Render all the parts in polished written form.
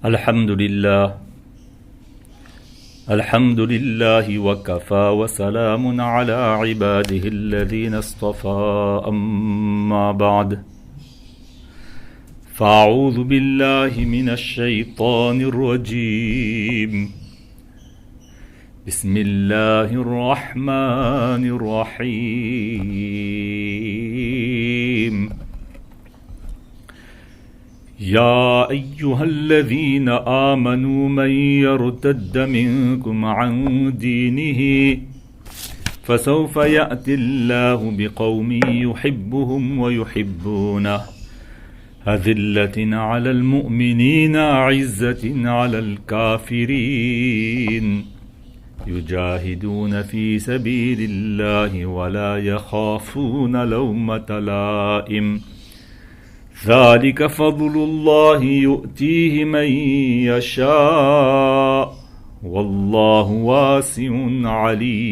الحمد لله وكفى وسلام على عباده الذين اصطفى أما بعد فأعوذ بالله من الشيطان الرجيم بسم الله الرحمن الرحيم يا أيها الذين آمنوا من يرتد منكم عن دينه فسوف يأتي الله بقوم يحبهم ويحبونه أذلة على المؤمنين عزة على الكافرين يجاهدون في سبيل الله ولا يخافون لومة لائم ذلك فضل الله يؤتيه من يشاء والله واسع عليم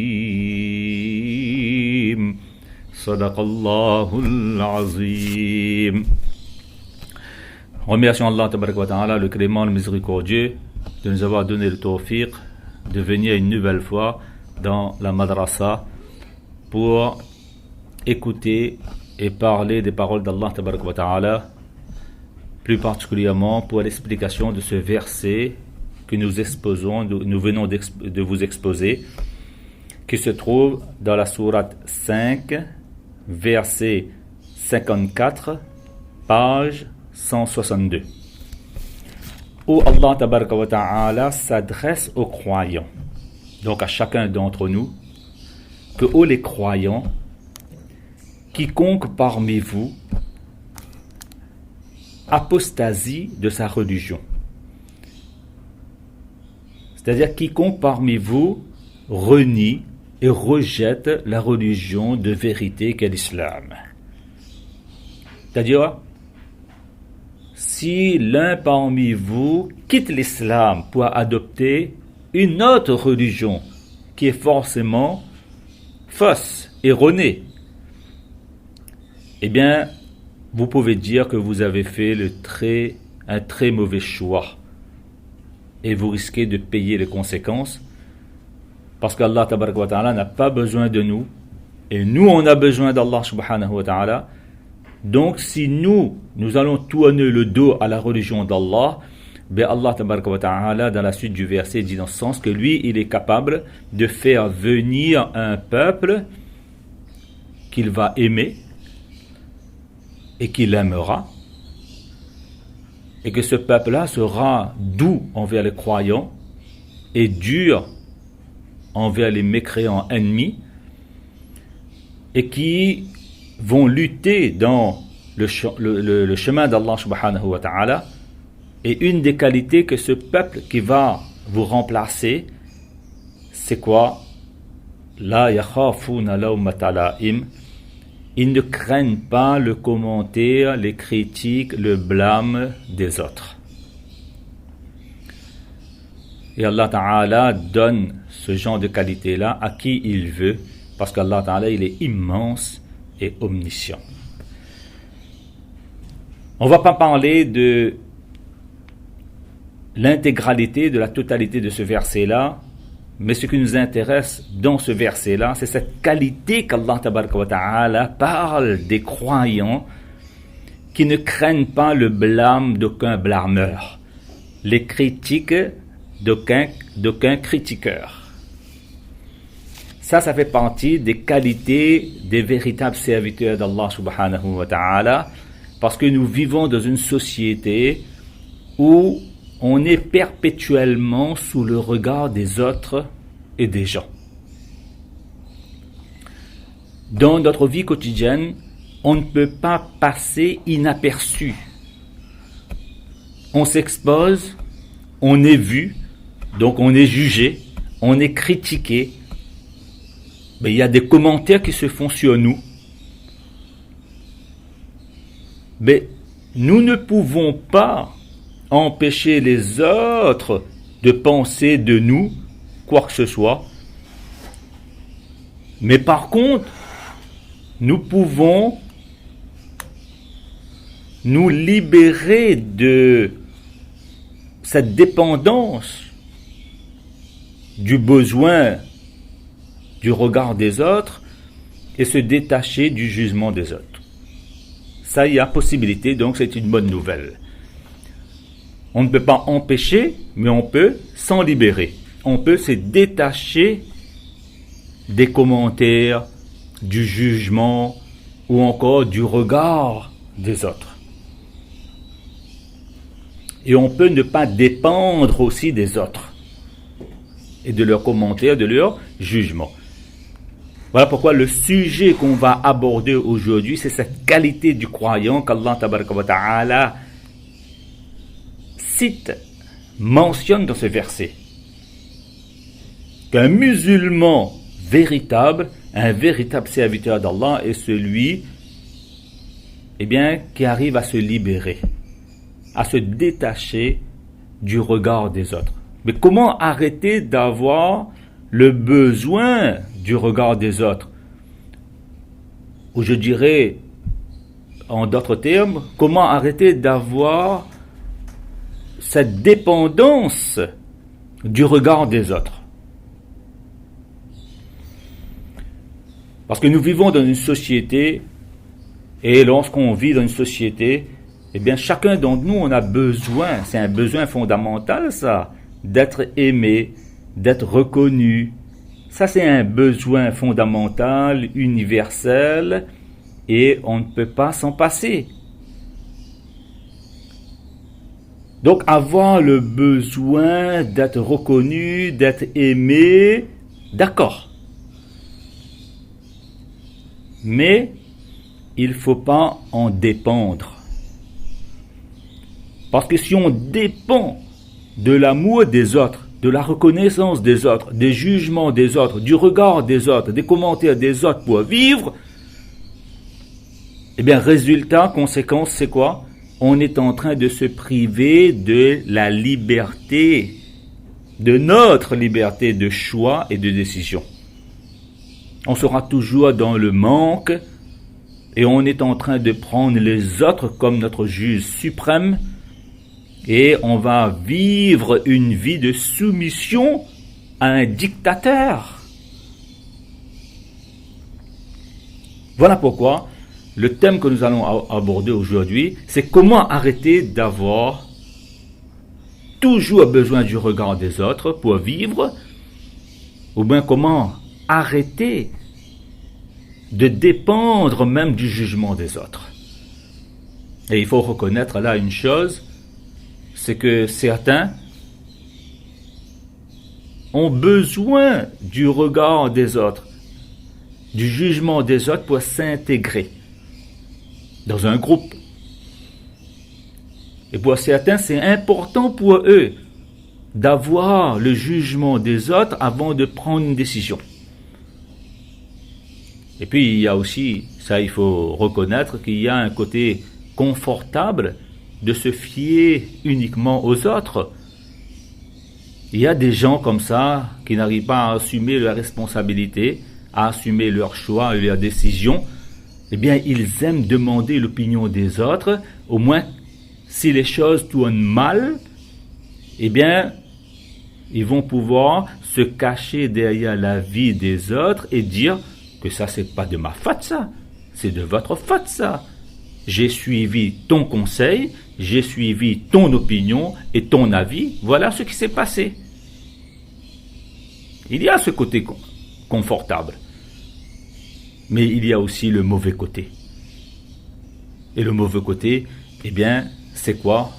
صدق الله العظيم. Remercions Allah tabaraka wa ta'ala, le clément, le miséricordieux, de nous avoir donné le tawfiq de venir une nouvelle fois dans la madrasa pour écouter et parler des paroles d'Allah tabaraka wa ta'ala, plus particulièrement pour l'explication de ce verset que nous venons de vous exposer, qui se trouve dans la sourate 5, verset 54, page 162, où Allah tabaraka wa ta'ala s'adresse aux croyants, donc à chacun d'entre nous, que ô les croyants, quiconque parmi vous apostasie de sa religion. C'est-à-dire quiconque parmi vous renie et rejette la religion de vérité qu'est l'islam. C'est-à-dire, si l'un parmi vous quitte l'islam pour adopter une autre religion qui est forcément fausse, erronée, eh bien, vous pouvez dire que vous avez fait un très mauvais choix et vous risquez de payer les conséquences parce qu'Allah tabaraka wa ta'ala n'a pas besoin de nous et nous on a besoin d'Allah subhanahu wa ta'ala. Donc si nous allons tourner le dos à la religion d'Allah, ben Allah tabaraka wa ta'ala dans la suite du verset dit dans ce sens que lui il est capable de faire venir un peuple qu'il va aimer et qu'il aimera, et que ce peuple-là sera doux envers les croyants et dur envers les mécréants ennemis, et qui vont lutter dans le chemin d'Allah subhanahu wa ta'ala. Et une des qualités que ce peuple qui va vous remplacer, c'est quoi? La yakhafuna lawmata la'im. Ils ne craignent pas le commentaire, les critiques, le blâme des autres. Et Allah Ta'ala donne ce genre de qualité-là à qui il veut, parce qu'Allah Ta'ala, il est immense et omniscient. On ne va pas parler de l'intégralité, de la totalité de ce verset-là, mais ce qui nous intéresse dans ce verset-là, c'est cette qualité qu'Allah tabaraka wa ta'ala parle des croyants qui ne craignent pas le blâme d'aucun blâmeur, les critiques d'aucun critiqueur. Ça fait partie des qualités des véritables serviteurs d'Allah subhanahu wa ta'ala, parce que nous vivons dans une société où on est perpétuellement sous le regard des autres et des gens. Dans notre vie quotidienne, on ne peut pas passer inaperçu. On s'expose, on est vu, donc on est jugé, on est critiqué. Mais il y a des commentaires qui se font sur nous. Mais nous ne pouvons pas empêcher les autres de penser de nous quoi que ce soit. Mais par contre, nous pouvons nous libérer de cette dépendance du besoin du regard des autres et se détacher du jugement des autres. Ça, il y a possibilité, donc c'est une bonne nouvelle. On ne peut pas empêcher, mais on peut s'en libérer. On peut se détacher des commentaires, du jugement ou encore du regard des autres. Et on peut ne pas dépendre aussi des autres et de leurs commentaires, de leurs jugements. Voilà pourquoi le sujet qu'on va aborder aujourd'hui, c'est cette qualité du croyant qu'Allah Tabaraka wa Ta'ala cite, mentionne dans ce verset. Qu'un musulman véritable, un véritable serviteur d'Allah est celui qui arrive à se libérer, à se détacher du regard des autres. Mais comment arrêter d'avoir le besoin du regard des autres? Ou je dirais, en d'autres termes, comment arrêter d'avoir cette dépendance du regard des autres? Parce que nous vivons dans une société, et lorsqu'on vit dans une société, chacun d'entre nous, on a besoin, c'est un besoin fondamental ça, d'être aimé, d'être reconnu. Ça, c'est un besoin fondamental, universel, et on ne peut pas s'en passer. Donc, avoir le besoin d'être reconnu, d'être aimé, d'accord. Mais, il ne faut pas en dépendre. Parce que si on dépend de l'amour des autres, de la reconnaissance des autres, des jugements des autres, du regard des autres, des commentaires des autres pour vivre, résultat, conséquence, c'est quoi? On est en train de se priver de la liberté, de notre liberté de choix et de décision. On sera toujours dans le manque et on est en train de prendre les autres comme notre juge suprême et on va vivre une vie de soumission à un dictateur. Voilà pourquoi le thème que nous allons aborder aujourd'hui, c'est comment arrêter d'avoir toujours besoin du regard des autres pour vivre, ou bien comment arrêter de dépendre même du jugement des autres. Et il faut reconnaître là une chose, c'est que certains ont besoin du regard des autres, du jugement des autres pour s'intégrer dans un groupe. Et pour certains, c'est important pour eux d'avoir le jugement des autres avant de prendre une décision. Et puis, il y a aussi, ça il faut reconnaître, qu'il y a un côté confortable de se fier uniquement aux autres. Il y a des gens comme ça qui n'arrivent pas à assumer leur responsabilité, à assumer leurs choix et leurs décisions. Ils aiment demander l'opinion des autres. Au moins, si les choses tournent mal, ils vont pouvoir se cacher derrière la vie des autres et dire que ça, c'est pas de ma faute, ça. C'est de votre faute, ça. J'ai suivi ton conseil, j'ai suivi ton opinion et ton avis. Voilà ce qui s'est passé. Il y a ce côté confortable. Mais il y a aussi le mauvais côté. Et le mauvais côté, c'est quoi?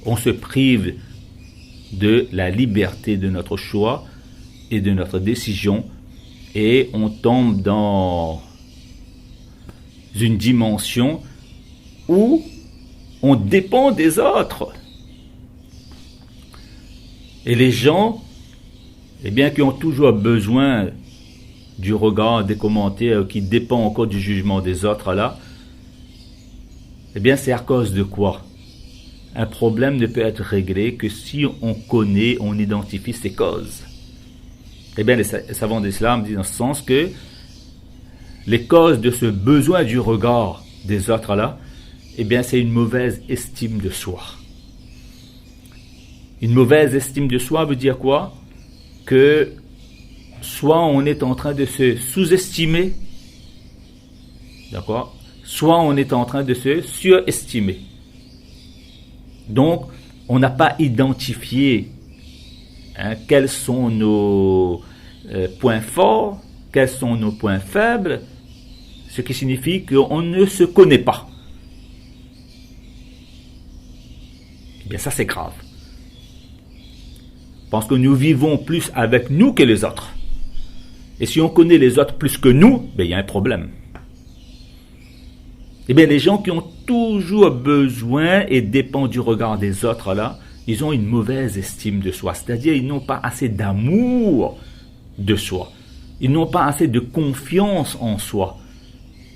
On se prive de la liberté de notre choix et de notre décision et on tombe dans une dimension où on dépend des autres. Et les gens, qui ont toujours besoin du regard, des commentaires, qui dépendent encore du jugement des autres là, c'est à cause de quoi? Un problème ne peut être réglé que si on connaît, on identifie ses causes. Les savants d'islam disent dans ce sens que les causes de ce besoin du regard des autres là, c'est une mauvaise estime de soi. Une mauvaise estime de soi veut dire quoi? Que soit on est en train de se sous-estimer, d'accord? Soit on est en train de se surestimer. Donc, on n'a pas identifié quels sont nos points forts, quels sont nos points faibles, ce qui signifie qu'on ne se connaît pas. Eh bien, ça c'est grave. Parce que nous vivons plus avec nous que les autres. Et si on connaît les autres plus que nous, ben, il y a un problème. Eh bien, les gens qui ont toujours besoin et dépendent du regard des autres, là, ils ont une mauvaise estime de soi. C'est-à-dire, ils n'ont pas assez d'amour de soi. Ils n'ont pas assez de confiance en soi.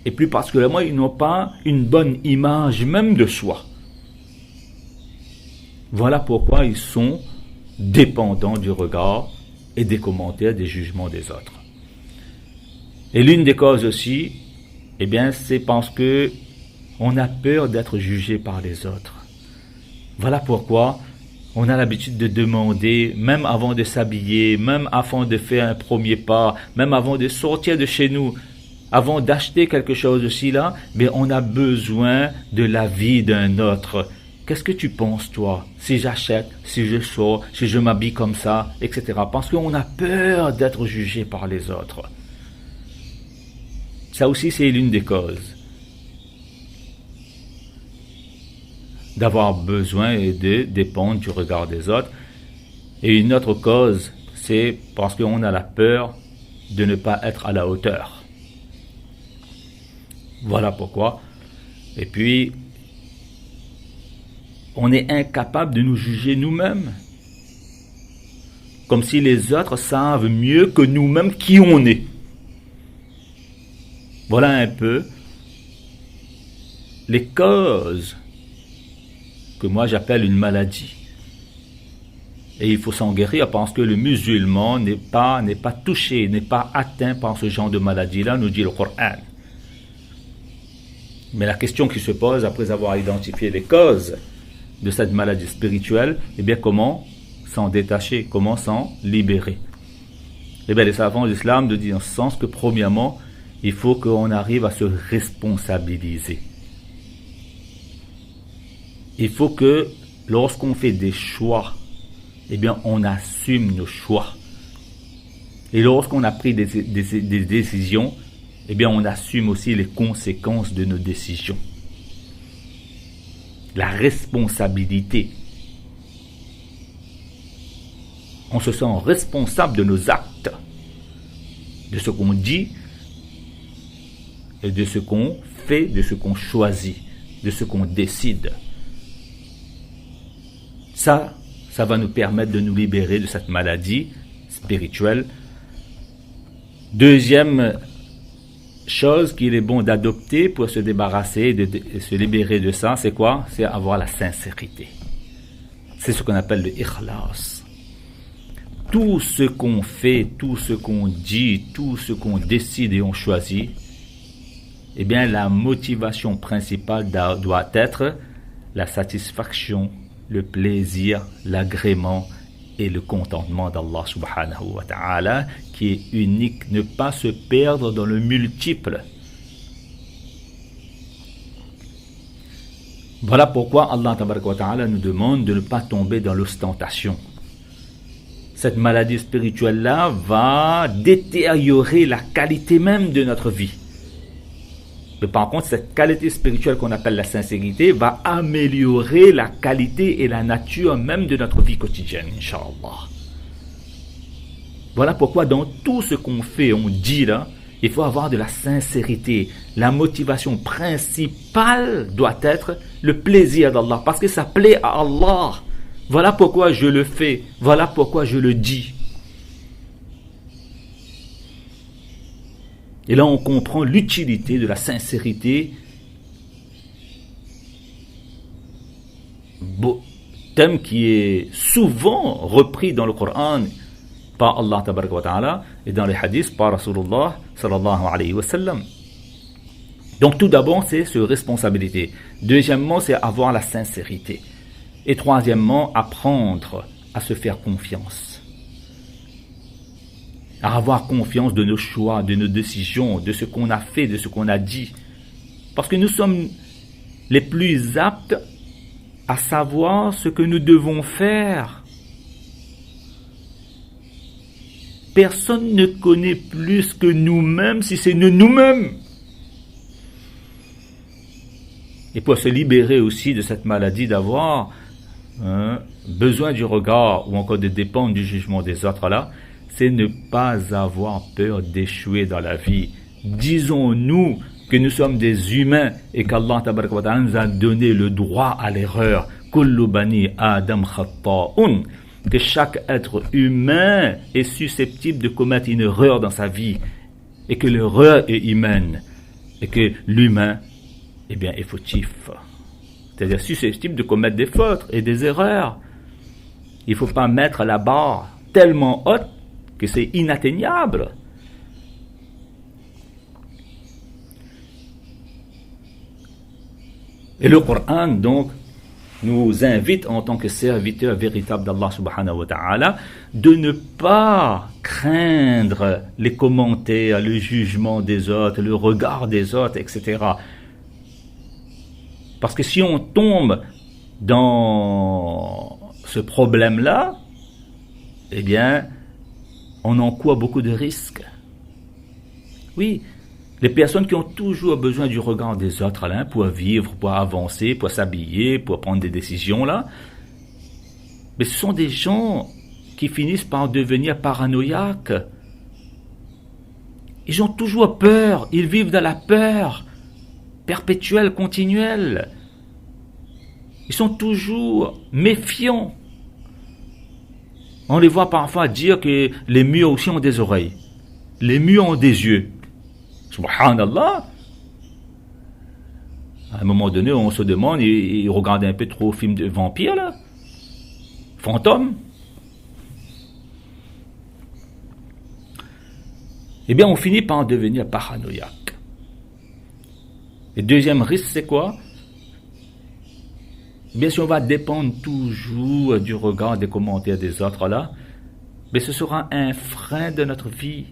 Et plus particulièrement, ils n'ont pas une bonne image même de soi. Voilà pourquoi ils sont dépendants du regard et des commentaires, des jugements des autres. Et l'une des causes aussi, eh bien, c'est parce que on a peur d'être jugé par les autres. Voilà pourquoi on a l'habitude de demander, même avant de s'habiller, même avant de faire un premier pas, même avant de sortir de chez nous, avant d'acheter quelque chose aussi là, mais on a besoin de l'avis d'un autre. Qu'est-ce que tu penses, toi, si j'achète, si je sors, si je m'habille comme ça, etc. Parce qu'on a peur d'être jugé par les autres. Ça aussi, c'est l'une des causes. D'avoir besoin et de dépendre du regard des autres. Et une autre cause, c'est parce qu'on a la peur de ne pas être à la hauteur. Voilà pourquoi. Et puis, on est incapable de nous juger nous-mêmes. Comme si les autres savent mieux que nous-mêmes qui on est. Voilà un peu les causes que moi j'appelle une maladie. Et il faut s'en guérir parce que le musulman n'est pas touché, n'est pas atteint par ce genre de maladie-là, nous dit le Coran. Mais la question qui se pose après avoir identifié les causes de cette maladie spirituelle, eh bien comment s'en détacher, comment s'en libérer? Eh bien les savants de l'islam nous disent en ce sens que premièrement, il faut qu'on arrive à se responsabiliser. Il faut que lorsqu'on fait des choix, eh bien on assume nos choix. Et lorsqu'on a pris des décisions, eh bien on assume aussi les conséquences de nos décisions. La responsabilité. On se sent responsable de nos actes, de ce qu'on dit et de ce qu'on fait, de ce qu'on choisit, de ce qu'on décide. Ça va nous permettre de nous libérer de cette maladie spirituelle. Deuxième chose qu'il est bon d'adopter pour se débarrasser et se libérer de ça, c'est quoi? C'est avoir la sincérité. C'est ce qu'on appelle le ikhlas. Tout ce qu'on fait, tout ce qu'on dit, tout ce qu'on décide et on choisit, eh bien la motivation principale doit être la satisfaction, le plaisir, l'agrément et le contentement d'Allah subhanahu wa ta'ala qui est unique, ne pas se perdre dans le multiple. Voilà pourquoi Allah tabaraka wa ta'ala nous demande de ne pas tomber dans l'ostentation. Cette maladie spirituelle-là va détériorer la qualité même de notre vie. Mais par contre, cette qualité spirituelle qu'on appelle la sincérité va améliorer la qualité et la nature même de notre vie quotidienne, Inch'Allah. Voilà pourquoi dans tout ce qu'on fait, on dit là, il faut avoir de la sincérité. La motivation principale doit être le plaisir d'Allah, parce que ça plaît à Allah. Voilà pourquoi je le fais, voilà pourquoi je le dis. Et là, on comprend l'utilité de la sincérité. Thème qui est souvent repris dans le Coran par Allah tabaraka wa ta'ala et dans les hadiths par Rasulullah sallallahu alayhi wa sallam. Donc tout d'abord, c'est se responsabiliser. Deuxièmement, c'est avoir la sincérité. Et troisièmement, apprendre à se faire confiance, à avoir confiance de nos choix, de nos décisions, de ce qu'on a fait, de ce qu'on a dit. Parce que nous sommes les plus aptes à savoir ce que nous devons faire. Personne ne connaît plus que nous-mêmes si c'est nous-mêmes. Et pour se libérer aussi de cette maladie d'avoir besoin du regard ou encore de dépendre du jugement des autres là, c'est ne pas avoir peur d'échouer dans la vie. Disons-nous que nous sommes des humains et qu'Allah tabaraka wa ta'ala nous a donné le droit à l'erreur. Kullu bani Adam khatta'un. Que chaque être humain est susceptible de commettre une erreur dans sa vie et que l'erreur est humaine et que l'humain est fautif. C'est-à-dire susceptible de commettre des fautes et des erreurs. Il ne faut pas mettre la barre tellement haute que c'est inatteignable. Et le Coran, donc, nous invite en tant que serviteurs véritables d'Allah subhanahu wa ta'ala de ne pas craindre les commentaires, le jugement des autres, le regard des autres, etc. Parce que si on tombe dans ce problème-là, eh bien, on encourt beaucoup de risques. Oui, les personnes qui ont toujours besoin du regard des autres là, pour vivre, pour avancer, pour s'habiller, pour prendre des décisions là, mais ce sont des gens qui finissent par devenir paranoïaques. Ils ont toujours peur, ils vivent dans la peur perpétuelle, continuelle. Ils sont toujours méfiants. On les voit parfois dire que les murs aussi ont des oreilles, les murs ont des yeux. Subhanallah. À un moment donné, on se demande, ils regardent un peu trop films de vampires, là. Fantômes. Eh bien, on finit par en devenir paranoïaque. Et deuxième risque, c'est quoi? Eh bien, si on va dépendre toujours du regard, des commentaires des autres, là, mais ce sera un frein de notre vie.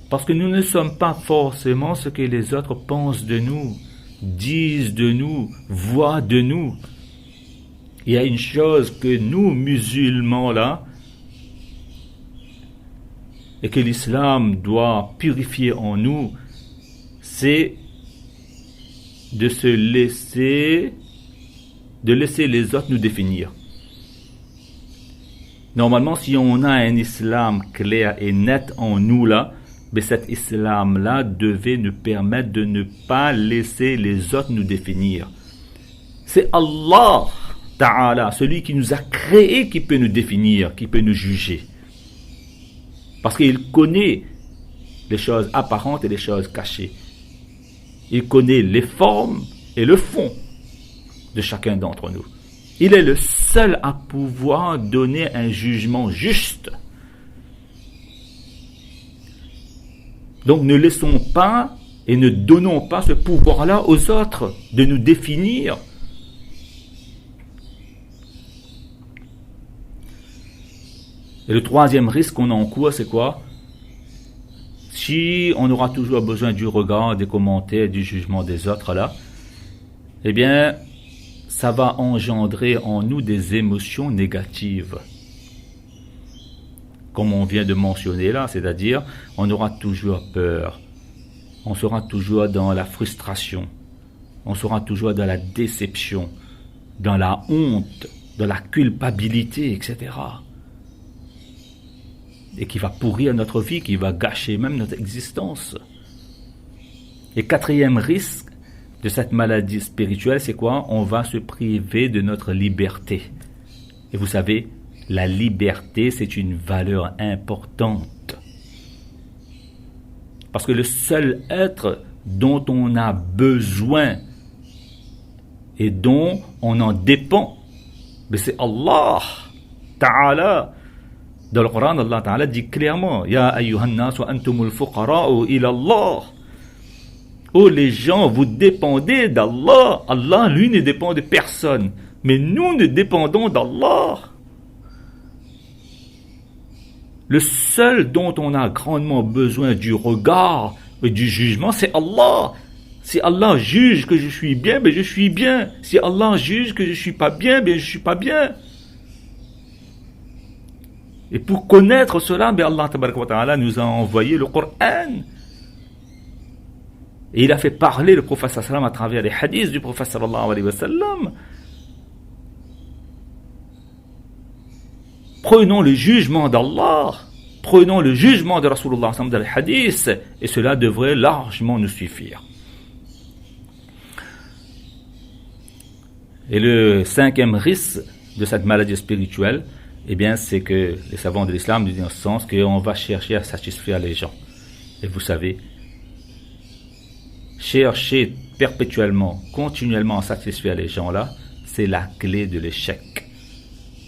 Parce que nous ne sommes pas forcément ce que les autres pensent de nous, disent de nous, voient de nous. Il y a une chose que nous, musulmans, là, et que l'islam doit purifier en nous, c'est de laisser les autres nous définir. Normalement, si on a un islam clair et net en nous, là, mais cet islam-là devait nous permettre de ne pas laisser les autres nous définir. C'est Allah Ta'ala, celui qui nous a créés, qui peut nous définir, qui peut nous juger. Parce qu'il connaît les choses apparentes et les choses cachées. Il connaît les formes et le fond de chacun d'entre nous. Il est le seul à pouvoir donner un jugement juste. Donc ne laissons pas et ne donnons pas ce pouvoir-là aux autres de nous définir. Et le troisième risque qu'on encourt, c'est quoi? Si on aura toujours besoin du regard, des commentaires, du jugement des autres là, eh bien, ça va engendrer en nous des émotions négatives. Comme on vient de mentionner là, c'est-à-dire, on aura toujours peur, on sera toujours dans la frustration, on sera toujours dans la déception, dans la honte, dans la culpabilité, etc. Et qui va pourrir notre vie, qui va gâcher même notre existence. Et quatrième risque de cette maladie spirituelle, c'est quoi? On va se priver de notre liberté. Et vous savez, la liberté, c'est une valeur importante. Parce que le seul être dont on a besoin et dont on en dépend, c'est Allah Ta'ala. Dans le Coran, Allah Ta'ala dit clairement, Ya ayyuhan nas wa antumul fuqara'u ila Allah. Oh les gens, vous dépendez d'Allah. Allah, lui, ne dépend de personne. Mais nous ne dépendons d'Allah. Le seul dont on a grandement besoin du regard et du jugement, c'est Allah. Si Allah juge que je suis bien, ben je suis bien. Si Allah juge que je suis pas bien, ben je suis pas bien. Et pour connaître cela, ben Allah tabaraka wa ta'ala nous a envoyé le Coran. Et il a fait parler le prophète sallam à travers les hadiths du prophète sallallahu alayhi wa sallam. Prenons le jugement d'Allah, prenons le jugement de Rasulullah dans les hadiths, et cela devrait largement nous suffire. Et le cinquième risque de cette maladie spirituelle, eh bien, c'est que les savants de l'islam disent dans ce sens qu'on va chercher à satisfaire les gens. Et vous savez, chercher perpétuellement, continuellement à satisfaire les gens là, c'est la clé de l'échec.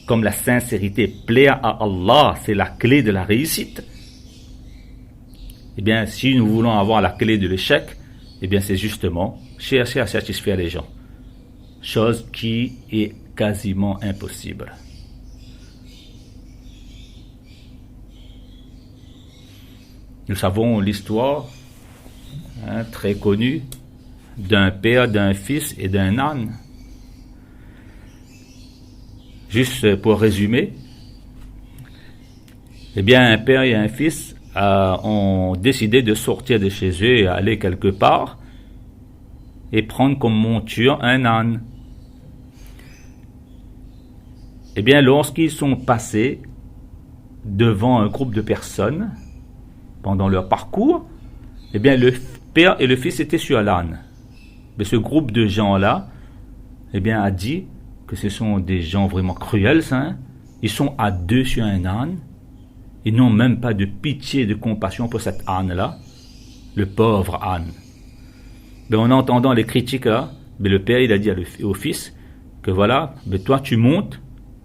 Comme la sincérité plaire à Allah, c'est la clé de la réussite. Eh bien, si nous voulons avoir la clé de l'échec, eh bien, c'est justement chercher à satisfaire les gens. Chose qui est quasiment impossible. Nous savons l'histoire très connue d'un père, d'un fils et d'un âne. Juste pour résumer, eh bien, un père et un fils ont décidé de sortir de chez eux et aller quelque part et prendre comme monture un âne. Eh bien, lorsqu'ils sont passés devant un groupe de personnes pendant leur parcours, eh bien, le père et le fils étaient sur l'âne. Mais ce groupe de gens-là, eh bien, a dit que ce sont des gens vraiment cruels, ça, hein? Ils sont à deux sur un âne. Ils n'ont même pas de pitié, de compassion pour cet âne-là, le pauvre âne. Mais en entendant les critiques là, mais le père il a dit au fils que voilà, mais toi tu montes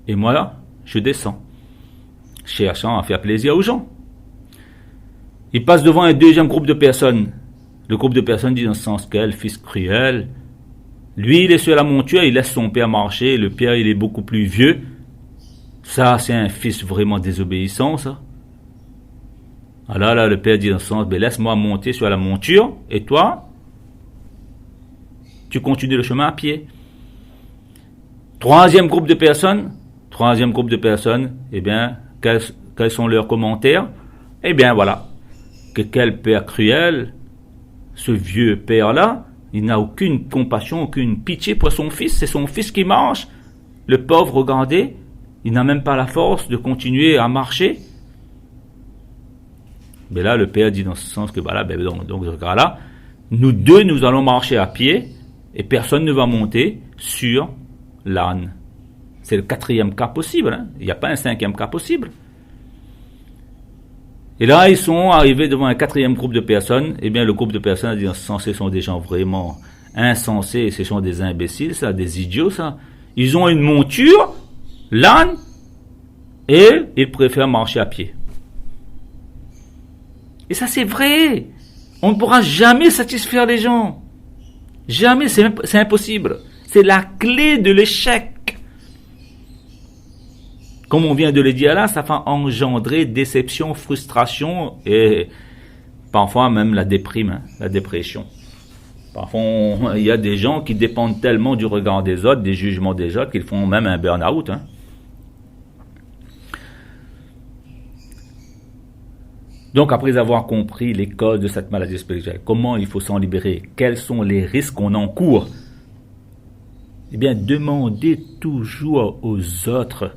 et moi là, je descends, cherchant à faire plaisir aux gens. Il passe devant un deuxième groupe de personnes. Le groupe de personnes dit dans ce sens quel fils cruel. Lui, il est sur la monture, il laisse son père marcher. Le père, il est beaucoup plus vieux. Ça, c'est un fils vraiment désobéissant, ça. Alors là, le père dit dans ce sens, ben, laisse-moi monter sur la monture, et toi, tu continues le chemin à pied. Troisième groupe de personnes, eh bien, quels sont leurs commentaires? Eh bien, voilà, que quel père cruel, ce vieux père-là, il n'a aucune compassion, aucune pitié pour son fils. C'est son fils qui marche. Le pauvre, regardez, il n'a même pas la force de continuer à marcher. Mais là, le père dit dans ce sens que voilà, ben, donc dans ce cas-là, nous deux, nous allons marcher à pied et personne ne va monter sur l'âne. C'est le quatrième cas possible. Hein. Il n'y a pas un cinquième cas possible. Et là, ils sont arrivés devant un quatrième groupe de personnes. Eh bien, le groupe de personnes a dit, ce sont des gens vraiment insensés, ce sont des imbéciles, ça, des idiots, ça. Ils ont une monture, l'âne, et ils préfèrent marcher à pied. Et ça, c'est vrai. On ne pourra jamais satisfaire les gens. Jamais, c'est impossible. C'est la clé de l'échec. Comme on vient de le dire là, ça va engendrer déception, frustration et parfois même la déprime, hein, la dépression. Parfois, il y a des gens qui dépendent tellement du regard des autres, des jugements des autres, qu'ils font même un burn-out. Hein. Donc, après avoir compris les causes de cette maladie spirituelle, comment il faut s'en libérer, quels sont les risques qu'on encourt, eh bien, demandez toujours aux autres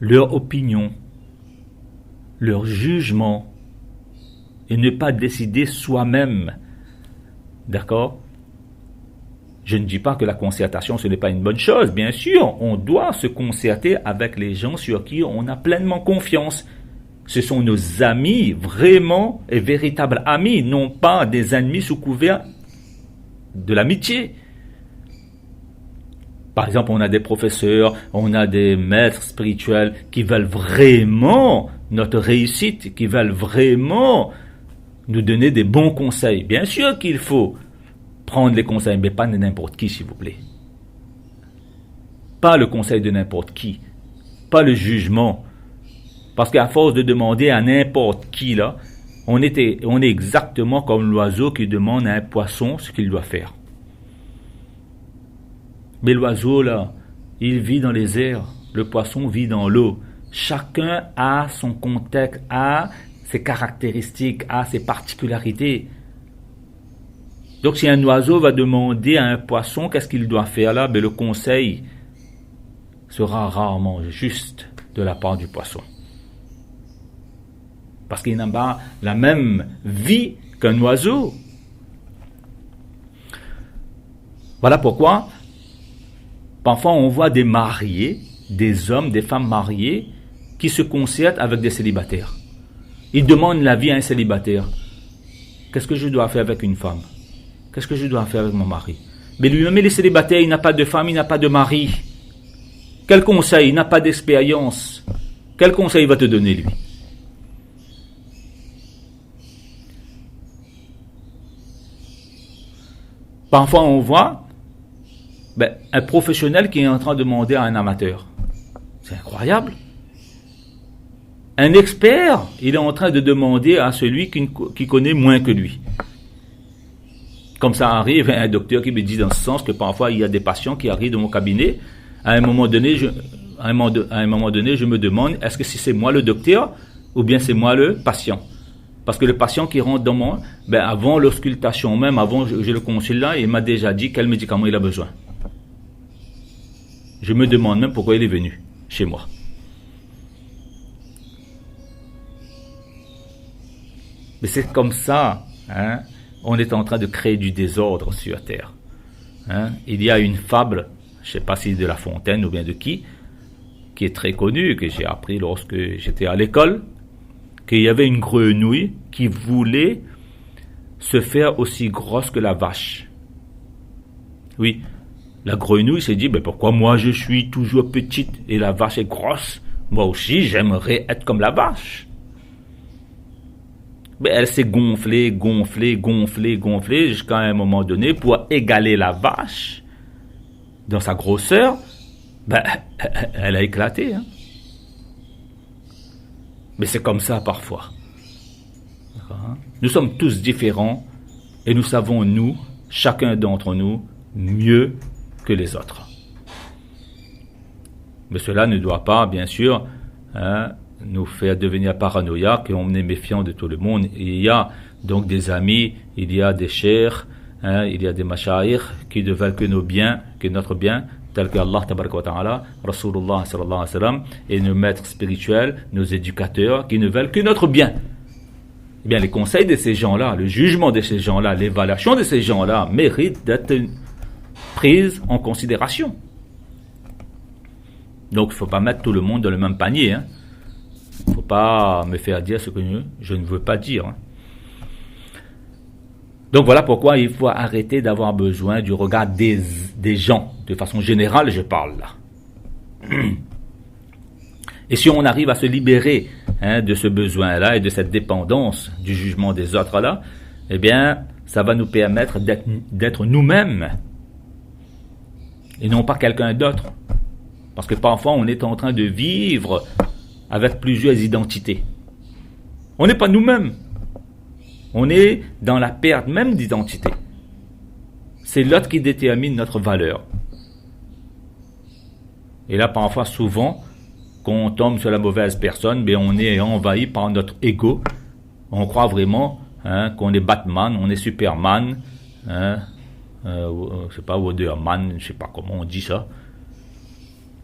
leur opinion, leur jugement, et ne pas décider soi-même. D'accord? Je ne dis pas que la concertation, ce n'est pas une bonne chose. Bien sûr, on doit se concerter avec les gens sur qui on a pleinement confiance. Ce sont nos amis, vraiment et véritables amis, non pas des ennemis sous couvert de l'amitié. Par exemple, on a des professeurs, on a des maîtres spirituels qui veulent vraiment notre réussite, qui veulent vraiment nous donner des bons conseils. Bien sûr qu'il faut prendre les conseils, mais pas de n'importe qui, s'il vous plaît. pas le conseil de n'importe qui, pas le jugement. Parce qu'à force de demander à n'importe qui, là, on est exactement comme l'oiseau qui demande à un poisson ce qu'il doit faire. Mais l'oiseau, là, il vit dans les airs, le poisson vit dans l'eau. Chacun a son contexte, a ses caractéristiques, a ses particularités. Donc si un oiseau va demander à un poisson qu'est-ce qu'il doit faire là, ben, le conseil sera rarement juste de la part du poisson. Parce qu'il n'a pas la même vie qu'un oiseau. Voilà pourquoi parfois on voit des mariés, des hommes, des femmes mariées qui se concertent avec des célibataires. Ils demandent l'avis à un célibataire. Qu'est-ce que je dois faire avec une femme? Qu'est-ce que je dois faire avec mon mari? Mais lui-même, il est célibataire, il n'a pas de femme, il n'a pas de mari. Quel conseil? Il n'a pas d'expérience. Quel conseil il va te donner, lui? Parfois, on voit un professionnel qui est en train de demander à un amateur. C'est incroyable. Un expert, il est en train de demander à celui qui connaît moins que lui. Comme ça arrive, un docteur qui me dit dans ce sens que parfois il y a des patients qui arrivent dans mon cabinet. À un moment donné, je me demande, est-ce que c'est moi le docteur ou bien c'est moi le patient? Parce que le patient qui rentre dans moi, avant l'auscultation même, avant que je le consulte là, il m'a déjà dit quel médicament il a besoin. Je me demande même pourquoi il est venu chez moi. Mais c'est comme ça, hein, on est en train de créer du désordre sur Terre. Hein. Il y a une fable, je ne sais pas si de La Fontaine ou bien de qui est très connue, que j'ai appris lorsque j'étais à l'école, qu'il y avait une grenouille qui voulait se faire aussi grosse que la vache. Oui, la grenouille s'est dit, pourquoi moi je suis toujours petite et la vache est grosse? Moi aussi j'aimerais être comme la vache. Elle s'est gonflée jusqu'à un moment donné pour égaler la vache dans sa grosseur. Elle a éclaté. Hein. Mais c'est comme ça parfois. Nous sommes tous différents et nous savons, nous, chacun d'entre nous, mieux que les autres. Mais cela ne doit pas, bien sûr, nous faire devenir paranoïaques et on est méfiant de tout le monde. Il y a donc des amis, il y a des chers, il y a des mashayikh qui ne veulent que nos biens, que notre bien, tel que Allah tabaraka wa ta'ala, Rasulullah sallallahu alayhi wa sallam, et nos maîtres spirituels, nos éducateurs, qui ne veulent que notre bien. Eh bien, les conseils de ces gens-là, le jugement de ces gens-là, l'évaluation de ces gens-là méritent d'être prises en considération. Donc, il ne faut pas mettre tout le monde dans le même panier, hein. Il ne faut pas me faire dire ce que je ne veux pas dire. Hein. Donc voilà pourquoi il faut arrêter d'avoir besoin du regard des gens. De façon générale, je parle là. Et si on arrive à se libérer de ce besoin-là et de cette dépendance du jugement des autres-là, eh bien, ça va nous permettre d'être nous-mêmes et non pas quelqu'un d'autre. Parce que parfois, on est en train de vivre avec plusieurs identités. On n'est pas nous-mêmes. On est dans la perte même d'identité. C'est l'autre qui détermine notre valeur. Et là, parfois, souvent, quand on tombe sur la mauvaise personne, on est envahi par notre ego. On croit vraiment qu'on est Batman, on est Superman, je sais pas, Wonderman, je sais pas comment on dit ça.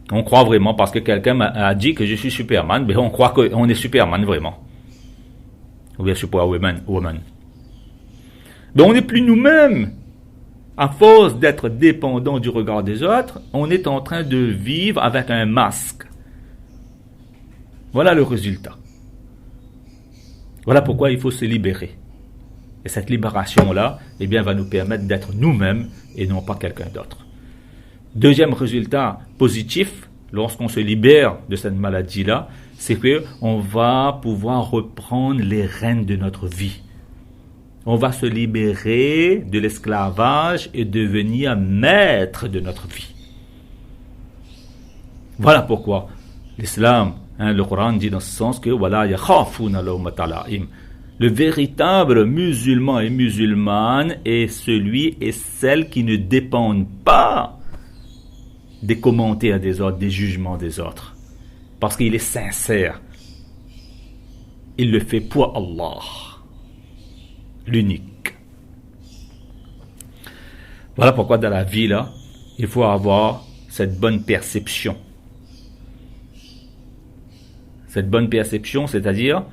On croit vraiment, parce que quelqu'un a dit que je suis Superman, on croit qu'on est Superman vraiment. Ou bien Superwoman. Mais on n'est plus nous-mêmes. À force d'être dépendant du regard des autres, on est en train de vivre avec un masque. Voilà le résultat. Voilà pourquoi il faut se libérer. Et cette libération-là, va nous permettre d'être nous-mêmes et non pas quelqu'un d'autre. Deuxième résultat positif, lorsqu'on se libère de cette maladie-là, c'est qu'on va pouvoir reprendre les rênes de notre vie. On va se libérer de l'esclavage et devenir maître de notre vie. Voilà pourquoi l'islam, le Coran dit dans ce sens que voilà, yakhafuna lawmata la'im. Le véritable musulman et musulmane est celui et celle qui ne dépendent pas des commentaires des autres, des jugements des autres. Parce qu'il est sincère. Il le fait pour Allah, l'unique. Voilà pourquoi dans la vie, là, il faut avoir cette bonne perception. Cette bonne perception, c'est-à-dire,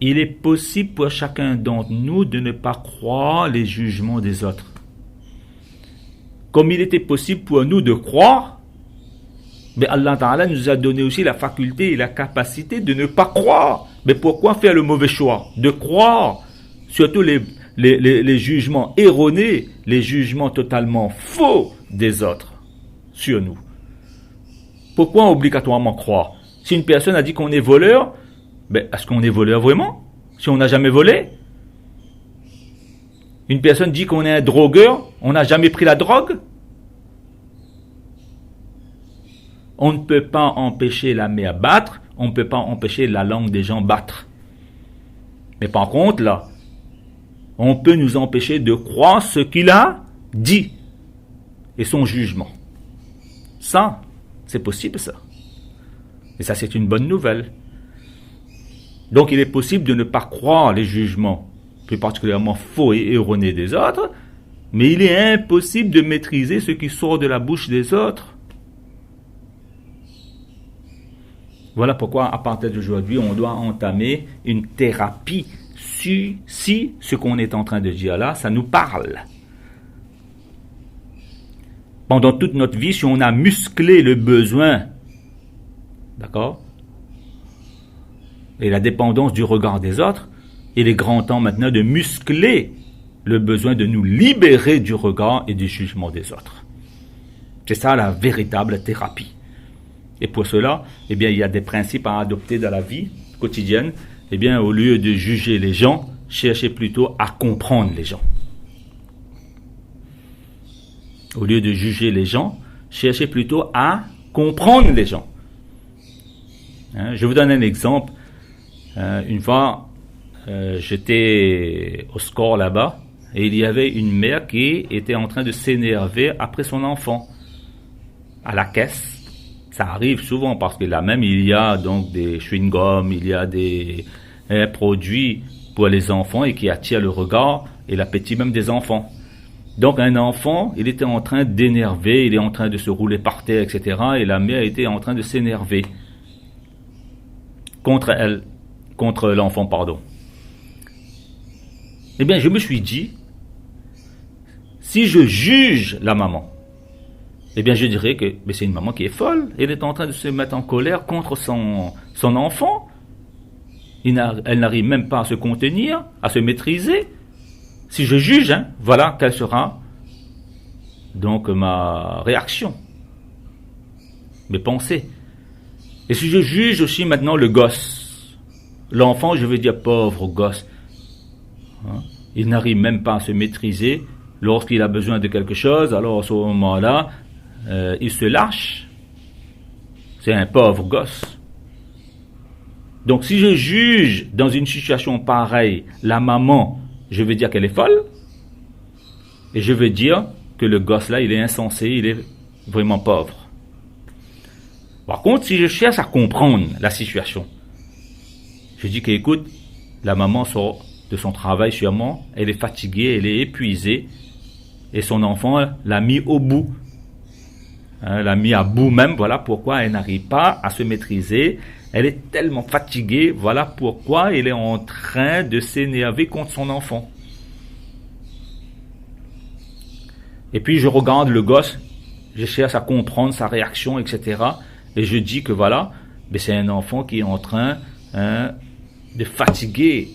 il est possible pour chacun d'entre nous de ne pas croire les jugements des autres. Comme il était possible pour nous de croire, mais Allah Ta'ala nous a donné aussi la faculté et la capacité de ne pas croire. Mais pourquoi faire le mauvais choix? De croire, surtout les jugements erronés, les jugements totalement faux des autres sur nous. Pourquoi obligatoirement croire? Si une personne a dit qu'on est voleur, ben, est-ce qu'on est voleur vraiment? Si on n'a jamais volé? Une personne dit qu'on est un drogueur, on n'a jamais pris la drogue? On ne peut pas empêcher la mer battre, on ne peut pas empêcher la langue des gens battre. Mais par contre, là, on peut nous empêcher de croire ce qu'il a dit et son jugement. Ça, c'est possible, ça. Et ça, c'est une bonne nouvelle. Donc, il est possible de ne pas croire les jugements, plus particulièrement faux et erronés des autres, mais il est impossible de maîtriser ce qui sort de la bouche des autres. Voilà pourquoi, à partir d'aujourd'hui, on doit entamer une thérapie si ce qu'on est en train de dire là, ça nous parle. Pendant toute notre vie, si on a musclé le besoin, d'accord, et la dépendance du regard des autres, il est grand temps maintenant de muscler le besoin de nous libérer du regard et du jugement des autres. C'est ça la véritable thérapie. Et pour cela, eh bien, il y a des principes à adopter dans la vie quotidienne. Eh bien, au lieu de juger les gens, cherchez plutôt à comprendre les gens. Au lieu de juger les gens, cherchez plutôt à comprendre les gens. Je vous donne un exemple. Une fois, j'étais au score là-bas et il y avait une mère qui était en train de s'énerver après son enfant à la caisse. Ça arrive souvent parce que là même il y a donc des chewing-gums, il y a des produits pour les enfants et qui attirent le regard et l'appétit même des enfants. Donc un enfant, il était en train d'énerver, il est en train de se rouler par terre, etc. Et la mère était en train de s'énerver contre l'enfant, pardon. Eh bien, je me suis dit, si je juge la maman, eh bien, je dirais que c'est une maman qui est folle. Elle est en train de se mettre en colère contre son enfant. Elle n'arrive même pas à se contenir, à se maîtriser. Si je juge, voilà quelle sera donc ma réaction, mes pensées. Et si je juge aussi maintenant le gosse, l'enfant, je veux dire pauvre gosse, il n'arrive même pas à se maîtriser. Lorsqu'il a besoin de quelque chose, alors à ce moment-là, il se lâche. C'est un pauvre gosse. Donc si je juge dans une situation pareille la maman, je veux dire qu'elle est folle. Et je veux dire que le gosse là, il est insensé, il est vraiment pauvre. Par contre, si je cherche à comprendre la situation, je dis qu'écoute, la maman sort de son travail sûrement, elle est fatiguée, elle est épuisée, et son enfant l'a mis au bout. L'a mis à bout même, voilà pourquoi elle n'arrive pas à se maîtriser. Elle est tellement fatiguée, voilà pourquoi elle est en train de s'énerver contre son enfant. Et puis je regarde le gosse, je cherche à comprendre sa réaction, etc. Et je dis que voilà, c'est un enfant qui est en train de fatiguer,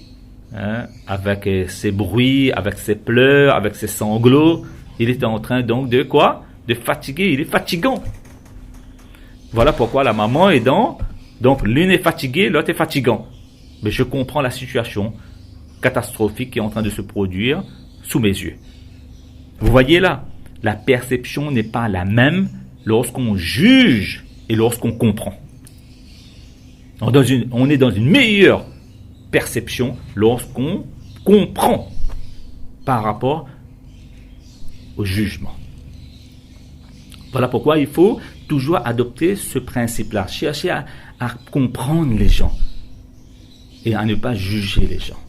avec ses bruits, avec ses pleurs, avec ses sanglots. Il est en train donc de quoi? De fatiguer, il est fatigant. Voilà pourquoi la maman est dans... Donc l'une est fatiguée, l'autre est fatigant. Mais je comprends la situation catastrophique qui est en train de se produire sous mes yeux. Vous voyez là, la perception n'est pas la même lorsqu'on juge et lorsqu'on comprend. On est dans une meilleure perception lorsqu'on comprend par rapport au jugement. Voilà pourquoi il faut toujours adopter ce principe-là, chercher à comprendre les gens et à ne pas juger les gens.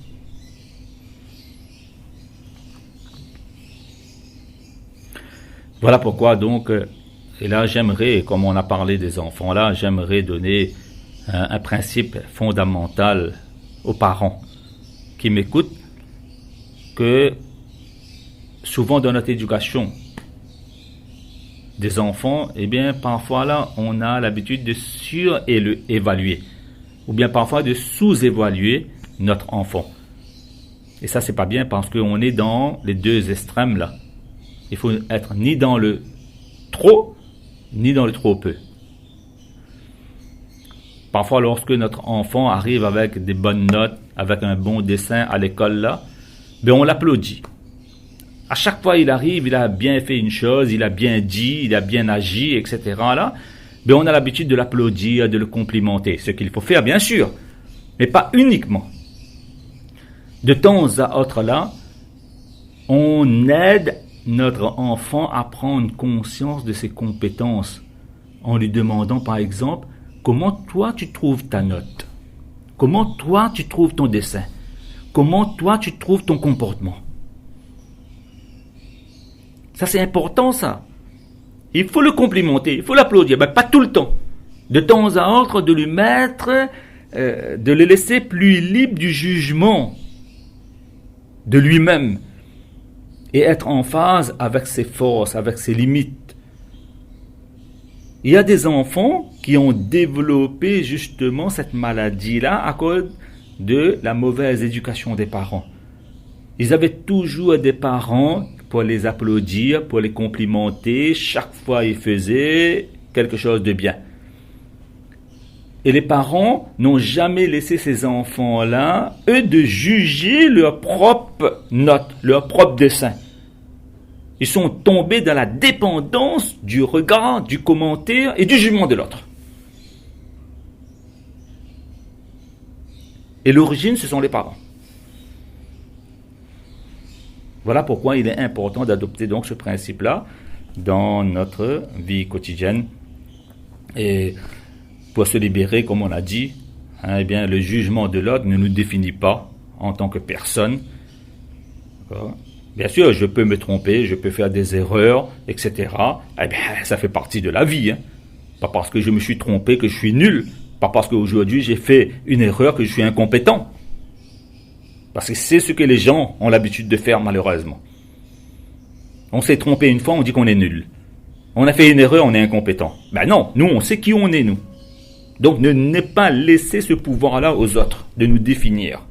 Voilà pourquoi donc, et là j'aimerais, comme on a parlé des enfants là, j'aimerais donner un principe fondamental aux parents qui m'écoutent, que souvent dans notre éducation des enfants, eh bien parfois là on a l'habitude de surévaluer ou bien parfois de sous-évaluer notre enfant. Et ça c'est pas bien parce qu'on est dans les deux extrêmes là. Il faut être ni dans le trop, ni dans le trop peu. Parfois, lorsque notre enfant arrive avec des bonnes notes, avec un bon dessin à l'école là, ben on l'applaudit. À chaque fois il arrive, il a bien fait une chose, il a bien dit, il a bien agi, etc. là, ben on a l'habitude de l'applaudir, de le complimenter. Ce qu'il faut faire, bien sûr, mais pas uniquement. De temps à autre là, on aide notre enfant à prendre conscience de ses compétences en lui demandant par exemple comment toi tu trouves ta note, comment toi tu trouves ton dessin, comment toi tu trouves ton comportement. Ça c'est important ça. Il faut le complimenter, il faut l'applaudir, mais pas tout le temps. De temps à autre de lui mettre, de le laisser plus libre du jugement de lui-même. Et être en phase avec ses forces, avec ses limites. Il y a des enfants qui ont développé justement cette maladie-là à cause de la mauvaise éducation des parents. Ils avaient toujours des parents pour les applaudir, pour les complimenter. Chaque fois, ils faisaient quelque chose de bien. Et les parents n'ont jamais laissé ces enfants-là, eux, de juger leur propre note, leur propre dessin. Ils sont tombés dans la dépendance du regard, du commentaire et du jugement de l'autre. Et l'origine, ce sont les parents. Voilà pourquoi il est important d'adopter donc ce principe-là dans notre vie quotidienne. Et pour se libérer, comme on a dit, eh bien, le jugement de l'autre ne nous définit pas en tant que personne. D'accord ? Bien sûr, je peux me tromper, je peux faire des erreurs, etc. Eh bien, ça fait partie de la vie. Hein. Pas parce que je me suis trompé que je suis nul. Pas parce qu'aujourd'hui j'ai fait une erreur que je suis incompétent. Parce que c'est ce que les gens ont l'habitude de faire malheureusement. On s'est trompé une fois, on dit qu'on est nul. On a fait une erreur, on est incompétent. Ben non, nous on sait qui on est, nous. Donc ne pas laisser ce pouvoir-là aux autres de nous définir.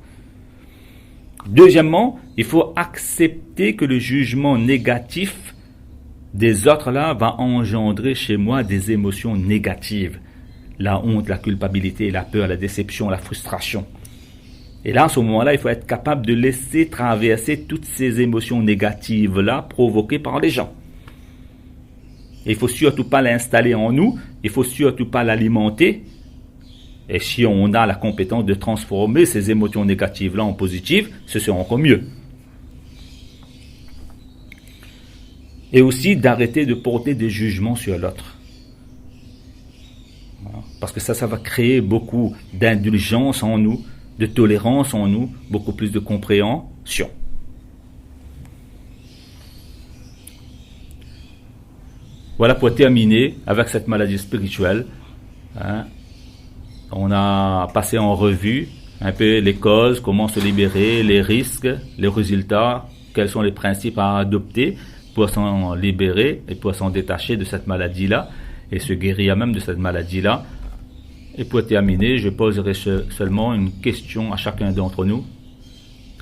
Deuxièmement, il faut accepter que le jugement négatif des autres là va engendrer chez moi des émotions négatives. La honte, la culpabilité, la peur, la déception, la frustration. Et là, à ce moment-là, il faut être capable de laisser traverser toutes ces émotions négatives-là provoquées par les gens. Et il ne faut surtout pas l'installer en nous, il ne faut surtout pas l'alimenter. Et si on a la compétence de transformer ces émotions négatives-là en positives, ce sera encore mieux. Et aussi d'arrêter de porter des jugements sur l'autre. Parce que ça va créer beaucoup d'indulgence en nous, de tolérance en nous, beaucoup plus de compréhension. Voilà pour terminer avec cette maladie spirituelle. On a passé en revue un peu les causes, comment se libérer, les risques, les résultats, quels sont les principes à adopter pour s'en libérer et pour s'en détacher de cette maladie-là et se guérir même de cette maladie-là. Et pour terminer, je poserai seulement une question à chacun d'entre nous.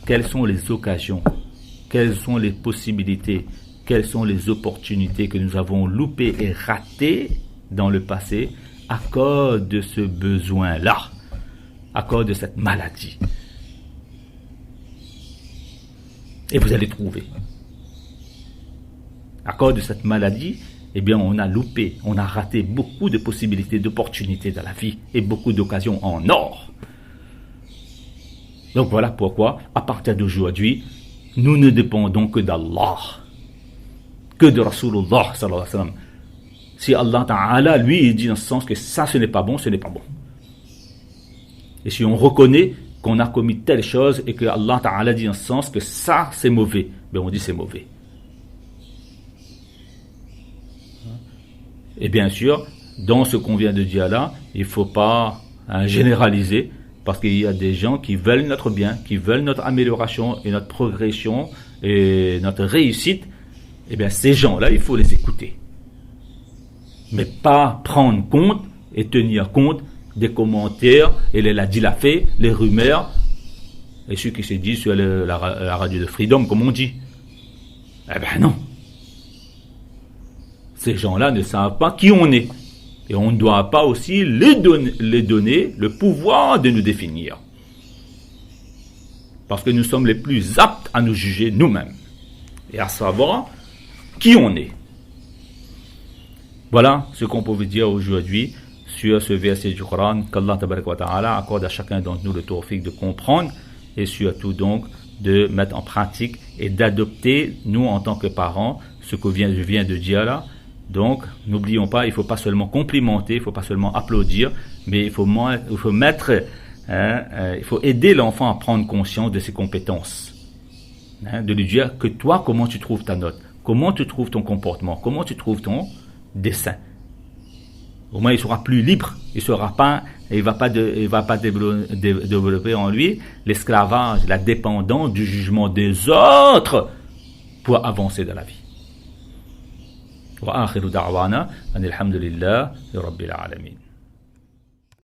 Quelles sont les occasions? Quelles sont les possibilités? Quelles sont les opportunités que nous avons loupées et ratées dans le passé à cause de ce besoin-là, à cause de cette maladie? Et vous allez trouver. À cause de cette maladie, eh bien on a loupé, on a raté beaucoup de possibilités, d'opportunités dans la vie et beaucoup d'occasions en or. Donc voilà pourquoi, à partir d'aujourd'hui, nous ne dépendons que d'Allah, que de Rasulullah sallallahu alayhi wa sallam. Si Allah Ta'ala, lui, il dit dans ce sens que ça, ce n'est pas bon, ce n'est pas bon. Et si on reconnaît qu'on a commis telle chose et que Allah Ta'ala dit dans ce sens que ça, c'est mauvais, ben on dit c'est mauvais. Et bien sûr, dans ce qu'on vient de dire là, il ne faut pas généraliser, parce qu'il y a des gens qui veulent notre bien, qui veulent notre amélioration et notre progression et notre réussite. Eh bien, ces gens-là, il faut les écouter. Mais pas prendre compte et tenir compte des commentaires et les ladilafés, les rumeurs et ceux qui se disent sur la radio de Freedom, comme on dit. Eh bien non. Ces gens-là ne savent pas qui on est. Et on ne doit pas aussi les donner le pouvoir de nous définir. Parce que nous sommes les plus aptes à nous juger nous-mêmes. Et à savoir qui on est. Voilà ce qu'on peut vous dire aujourd'hui sur ce verset du Coran. Qu'Allah tabaraka wa ta'ala accorde à chacun d'entre nous le tawfiq de comprendre et surtout donc de mettre en pratique et d'adopter, nous en tant que parents, ce que je viens de dire là. Donc, n'oublions pas, il ne faut pas seulement complimenter, il ne faut pas seulement applaudir, mais il faut aider l'enfant à prendre conscience de ses compétences. De lui dire que toi, comment tu trouves ta note, comment tu trouves ton comportement, comment tu trouves ton dessin. Au moins, il sera plus libre, il va pas développer en lui l'esclavage, la dépendance du jugement des autres pour avancer dans la vie. وآخر دعوانا أن الحمد لله رب العالمين.